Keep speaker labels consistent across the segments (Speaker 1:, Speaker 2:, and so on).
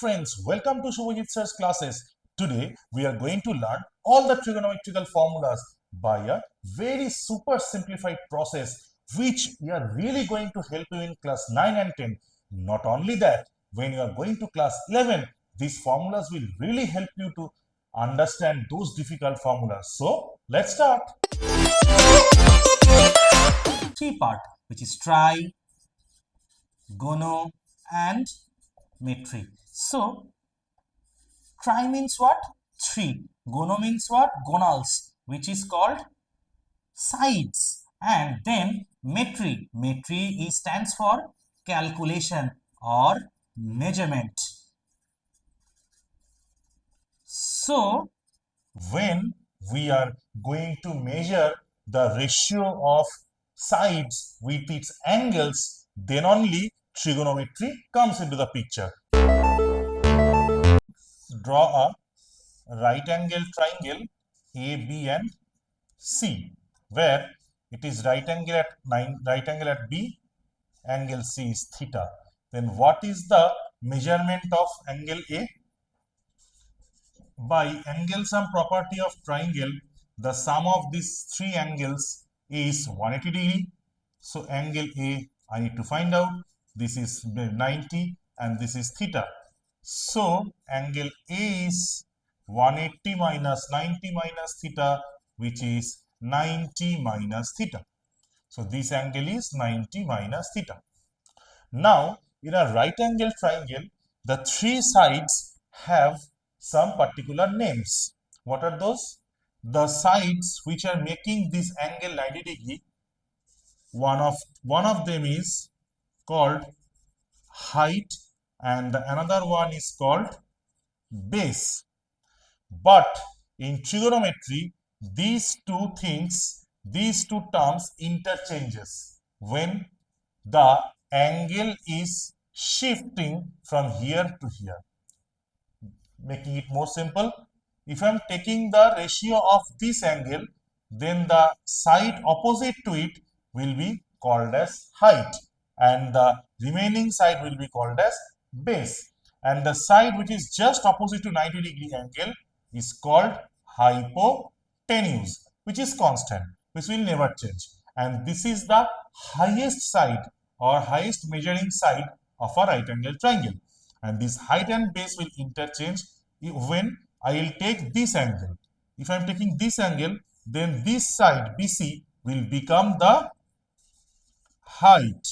Speaker 1: friends, welcome to Subhajit sir's classes. Today we are going to learn all the trigonometrical formulas by a very super simplified process which we are really going to help you in class 9 and 10. Not only that, when you are going to class 11, these formulas will really help you to understand those difficult formulas. So let's start.
Speaker 2: Three part, which is tri, gono and metri. So tri means what? Three. Gono means what? Gonals, which is called sides. And then metri. Metri stands for calculation or measurement. So
Speaker 1: when we are going to measure the ratio of sides with its angles, then only trigonometry comes into the picture. Draw a right angle triangle A, B and C, where it is right angle at B, angle C is theta. Then what is the measurement of angle A? By angle sum property of triangle, the sum of these three angles is 180 degree. So angle A I need to find out. This is 90 and this is theta. So angle A is 180 minus 90 minus theta, which is 90 minus theta. So this angle is 90 minus theta. Now in a right angle triangle, the three sides have some particular names. What are those? The sides which are making this angle 90 degree, one of them is called height and another one is called base. But in trigonometry, these two terms interchanges when the angle is shifting from here to here. Making it more simple, if I am taking the ratio of this angle, then the side opposite to it will be called as height and the remaining side will be called as base, and the side which is just opposite to 90 degree angle is called hypotenuse, which is constant, which will never change, and this is the highest side or highest measuring side of a right angle triangle, and this height and base will interchange when I will take this angle. If I am taking this angle, then this side BC will become the height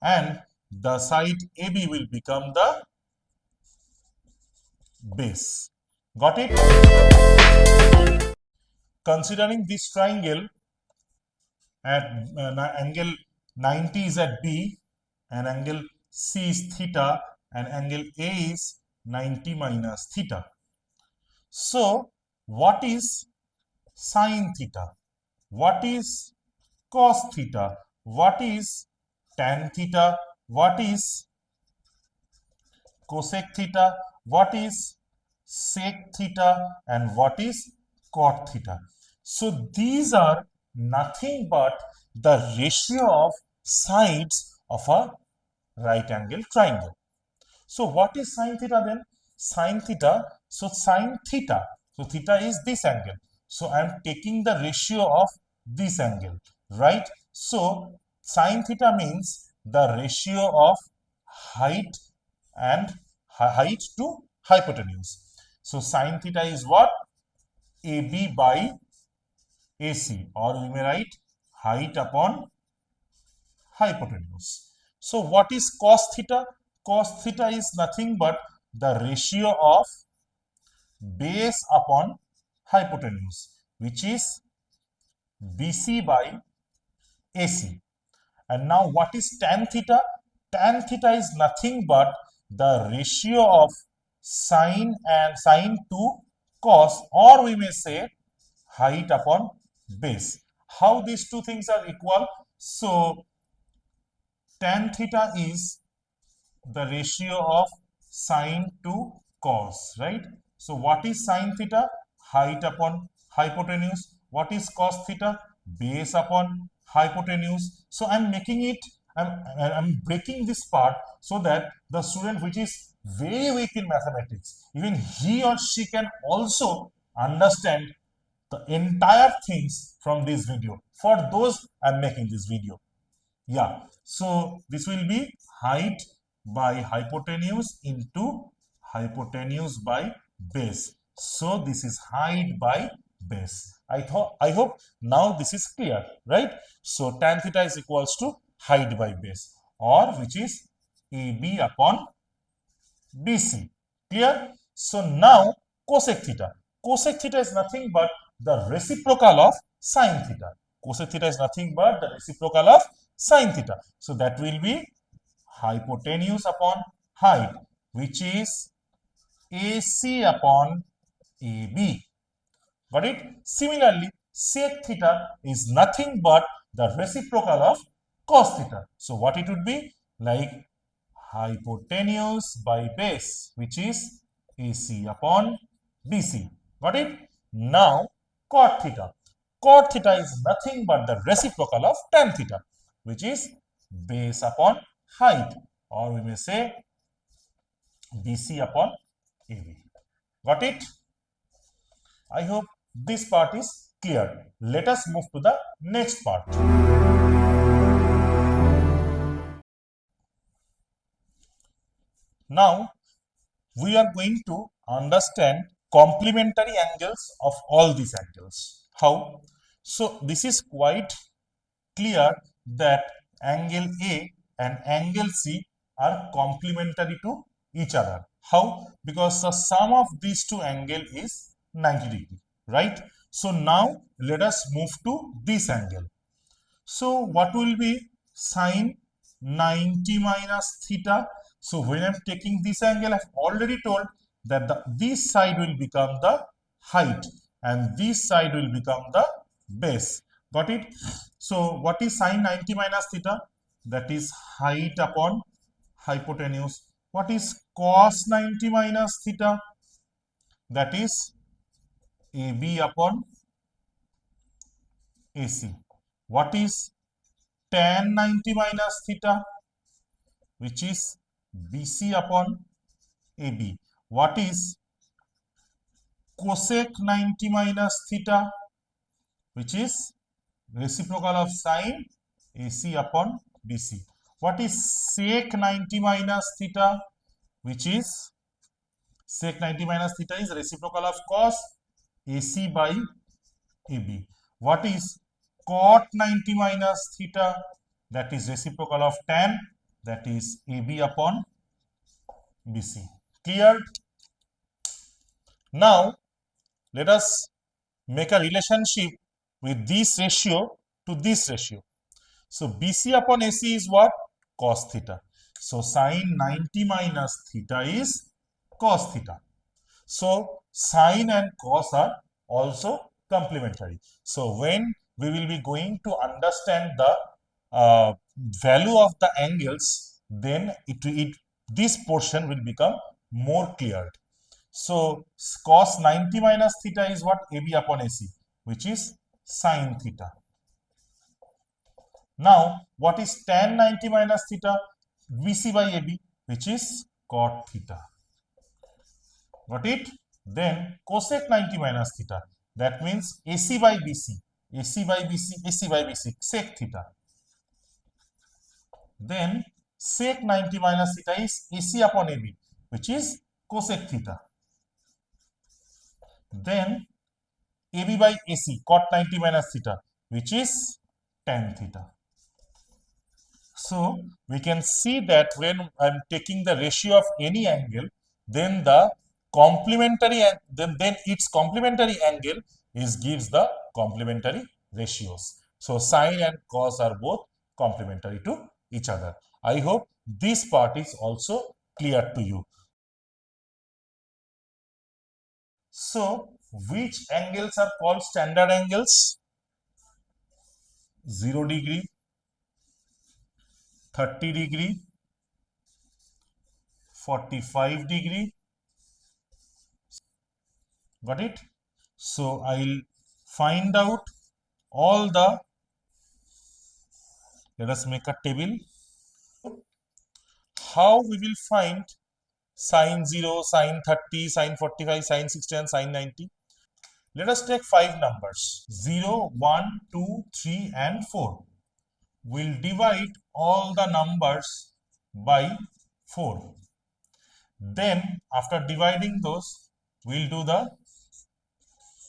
Speaker 1: and the side AB will become the base. Got it? Considering this triangle, at angle 90 is at B and angle C is theta and angle A is 90 minus theta. So what is sine theta? What is cos theta? What is tan theta? What is cosec theta? What is sec theta? And what is cot theta? So these are nothing but the ratio of sides of a right angle triangle. So what is sine theta then? Sine theta, so sine theta, so theta is this angle. So I am taking the ratio of this angle, right? So sine theta means the ratio of height to hypotenuse. So sine theta is what? AB by AC, or we may write height upon hypotenuse. So what is cos theta? Cos theta is nothing but the ratio of base upon hypotenuse, which is BC by AC. And now what is tan theta? Tan theta is nothing but the ratio of sine to cos, or we may say height upon base. How these two things are equal? So tan theta is the ratio of sine to cos, right? So what is sine theta? Height upon hypotenuse. What is cos theta? Base upon hypotenuse. So I'm making it, I'm breaking this part so that the student which is very weak in mathematics, even he or she can also understand the entire things from this video. For those, I'm making this video. Yeah, so this will be height by hypotenuse into hypotenuse by base. So this is height by base. I hope now this is clear, right? So tan theta is equals to height by base, or which is AB upon BC. Clear? So now cosec theta. Cosec theta is nothing but the reciprocal of sine theta. Cosec theta is nothing but the reciprocal of sine theta. So that will be hypotenuse upon height, which is AC upon AB. Got it? Similarly, sec theta is nothing but the reciprocal of cos theta. So what it would be? Like hypotenuse by base, which is AC upon BC. Got it? Now, cot theta. Cot theta is nothing but the reciprocal of tan theta, which is base upon height, or we may say BC upon AB. Got it? I hope this part is clear. Let us move to the next part. Now, we are going to understand complementary angles of all these angles. How? So, this is quite clear that angle A and angle C are complementary to each other. How? Because the sum of these two angles is 90 degree, right? So, now let us move to this angle. So what will be sine 90 minus theta? So when I'm taking this angle, I've already told that this side will become the height and this side will become the base. Got it? So what is sine 90 minus theta? That is height upon hypotenuse. What is cos 90 minus theta? That is AB upon AC. What is tan 90 minus theta, which is BC upon AB. What is cosec 90 minus theta, which is reciprocal of sine AC upon BC. What is sec 90 minus theta, which is sec 90 minus theta is reciprocal of cos AC by AB. What is cot 90 minus theta? That is reciprocal of tan, that is AB upon BC. Clear? Now, let us make a relationship with this ratio to this ratio. So, BC upon AC is what? Cos theta. So, sine 90 minus theta is cos theta. So, sine and cos are also complementary. So, when we will be going to understand the value of the angles, then this portion will become more clear. So, cos 90 minus theta is what? AB upon AC, which is sine theta. Now, what is tan 90 minus theta? BC by AB, which is cot theta. Got it? Then cosec 90 minus theta. That means AC by BC, AC by BC, AC by BC, sec theta. Then sec 90 minus theta is AC upon AB, which is cosec theta. Then AB by AC, cot 90 minus theta, which is tan theta. So we can see that when I'm taking the ratio of any angle, then the complementary then its complementary angle gives the complementary ratios. So sine and cos are both complementary to each other. I hope this part is also clear to you. So which angles are called standard angles? 0 degree, 30 degree, 45 degree. Got it? So I'll find out all the, let us make a table. How we will find sine 0, sine 30, sine 45, sine 60 and sine 90. Let us take 5 numbers 0, 1, 2, 3 and 4. We'll divide all the numbers by 4. Then after dividing those, we'll do the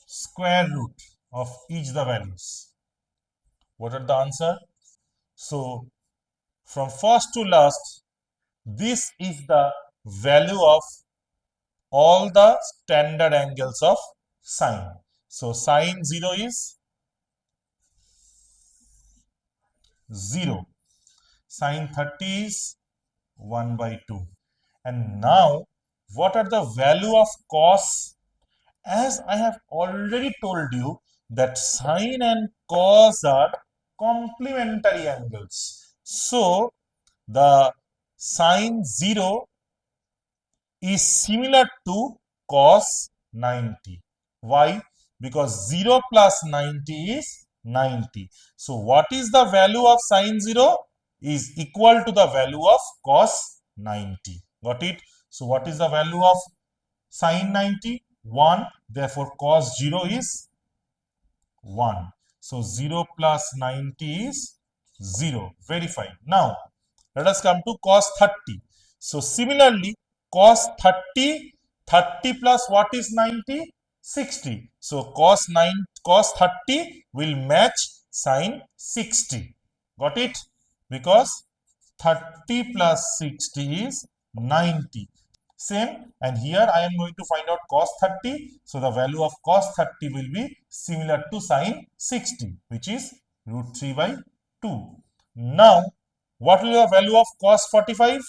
Speaker 1: square root of each the values. What are the answer? So from first to last, this is the value of all the standard angles of sine. So sine 0 is 0. Sine 30 is 1 by 2. And now, what are the value of cos? As I have already told you that sine and cos are complementary angles. So, the sine 0 is similar to cos 90. Why? Because 0 plus 90 is 90. So, what is the value of sine 0? Is equal to the value of cos 90. Got it? So, what is the value of sine 90? 1. Therefore, cos 0 is 1. So, 0 plus 90 is 0. Very fine. Now, let us come to cos 30. So, similarly, cos 30, 30 plus what is 90? 60. So, cos 30 will match sine 60. Got it? Because 30 plus 60 is 90. Same, and here I am going to find out cos 30. So the value of cos 30 will be similar to sine 60, which is root 3 by 2. Now, what will be the value of cos 45?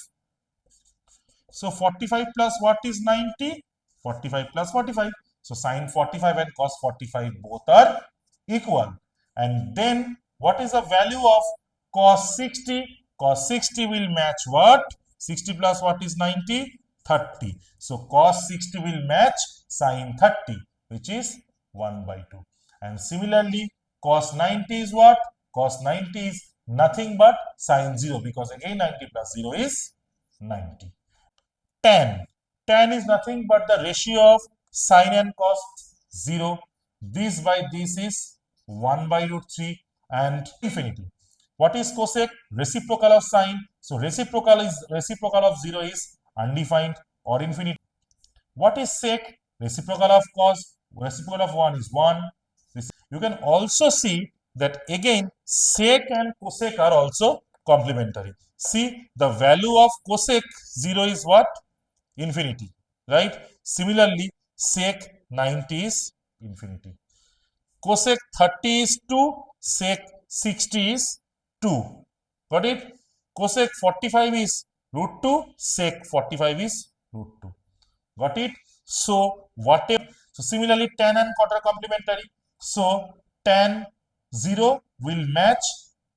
Speaker 1: So 45 plus what is 90? 45 plus 45. So sine 45 and cos 45 both are equal. And then what is the value of cos 60? Cos 60 will match what? 60 plus what is 90? 30. So cos 60 will match sine 30, which is 1 by 2. And similarly, cos 90 is what? Cos 90 is nothing but sine 0, because again 90 plus 0 is 90. Tan. Tan is nothing but the ratio of sine and cos 0. This by this is 1 by root 3 and infinity. What is cosec? Reciprocal of sine. So reciprocal of 0 is undefined or infinity. What is sec? Reciprocal of cos. Reciprocal of 1 is 1. You can also see that again sec and cosec are also complementary. See, the value of cosec 0 is what? Infinity, right? Similarly, sec 90 is infinity. Cosec 30 is 2, sec 60 is 2. Got it? Cosec 45 is root 2, sec 45 is root 2. Got it? So, whatever. So, similarly, tan and cot are complementary. So, tan 0 will match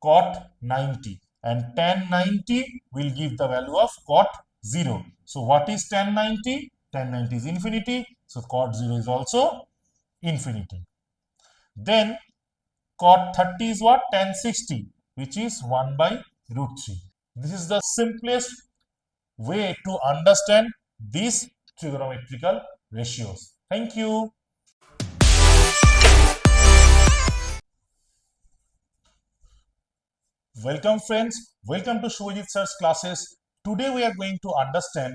Speaker 1: cot 90 and tan 90 will give the value of cot 0. So, what is tan 90? Tan 90 is infinity. So, cot 0 is also infinity. Then, cot 30 is what? Tan 60, which is 1 by root 3. This is the simplest way to understand these trigonometrical ratios. Thank you. Welcome friends, welcome to Subhajit sir's classes. Today we are going to understand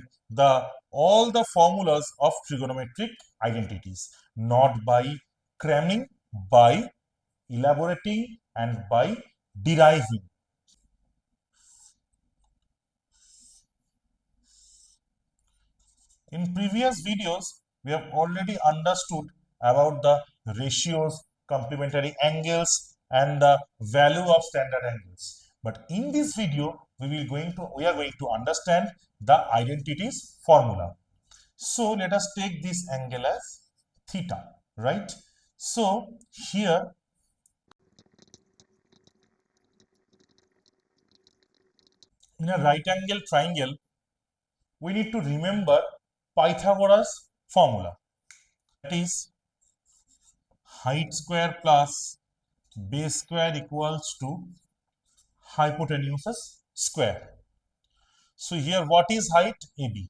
Speaker 1: all the formulas of trigonometric identities, not by cramming, by elaborating and by deriving. In previous videos, we have already understood about the ratios, complementary angles, and the value of standard angles. But in this video, we are going to understand the identities formula. So let us take this angle as theta, right? So here in a right angle triangle, we need to remember Pythagoras formula. That is height square plus base square equals to hypotenuse square. So here what is height? AB.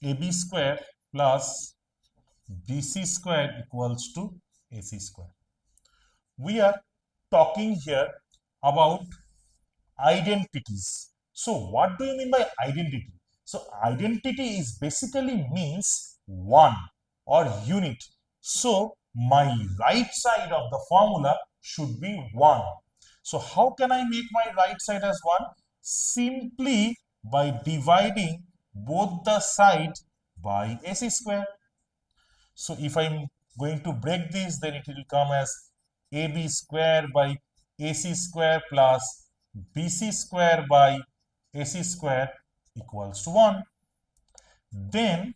Speaker 1: AB square plus BC square equals to AC square. We are talking here about identities. So what do you mean by identity? So identity is basically means one or unit. So my right side of the formula should be 1. So how can I make my right side as 1? Simply by dividing both the side by AC square. So if I'm going to break this, then it will come as AB square by AC square plus BC square by AC square equals to 1. Then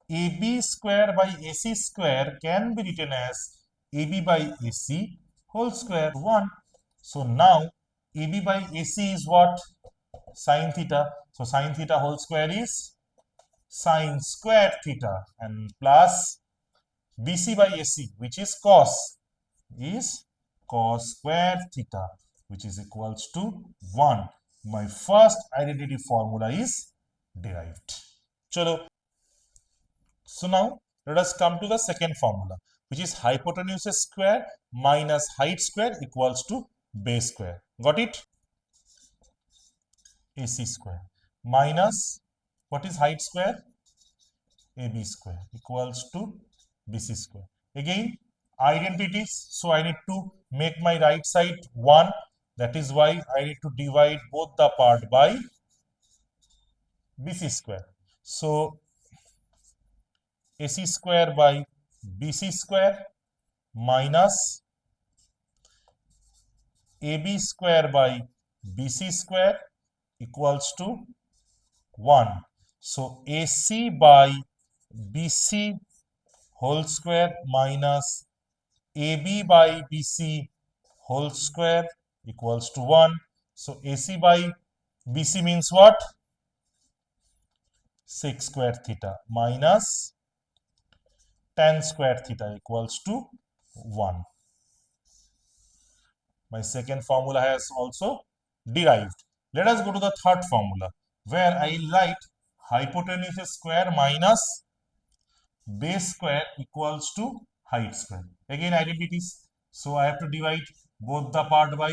Speaker 1: AB square by AC square can be written as AB by AC whole square 1. So now AB by AC is what? Sine theta. So sine theta whole square is sine square theta, and plus BC by AC, which is cos square theta, which is equals to 1. My first identity formula is derived. Chalo. So now let us come to the second formula, which is hypotenuse square minus height square equals to base square. Got it? AC square minus what is height square? AB square equals to BC square. Again, identities. So I need to make my right side 1. That is why I need to divide both the part by BC square. So AC square by BC square minus AB square by BC square equals to 1. So AC by BC whole square minus AB by BC whole square equals to 1. So AC by BC means what? Sec square theta minus tan square theta equals to 1. My second formula has also derived. Let us go to the third formula, where I write hypotenuse square minus base square equals to height square. Again, identities. So I have to divide both the part by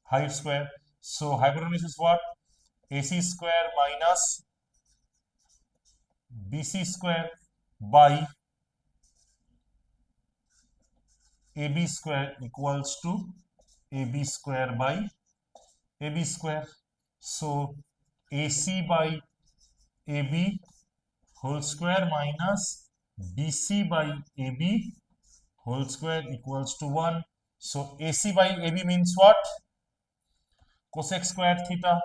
Speaker 1: height square. So hypotenuse is what? AC square minus BC square by AB square equals to AB square by AB square. So AC by AB whole square minus BC by AB whole square equals to 1. So AC by AB means what? Cosec square theta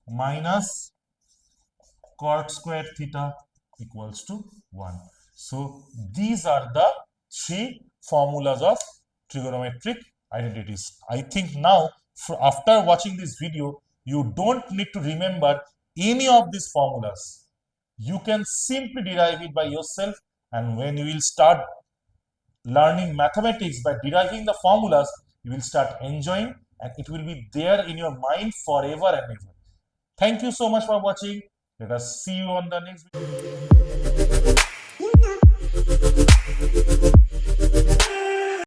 Speaker 1: minus cot square theta equals to 1. So these are the 3 formulas of trigonometric identities. I think now after watching this video, you don't need to remember any of these formulas. You can simply derive it by yourself, and when you will start learning mathematics by deriving the formulas, you will start enjoying, and it will be there in your mind forever and ever. Thank you so much for watching. Let us see you on the next video.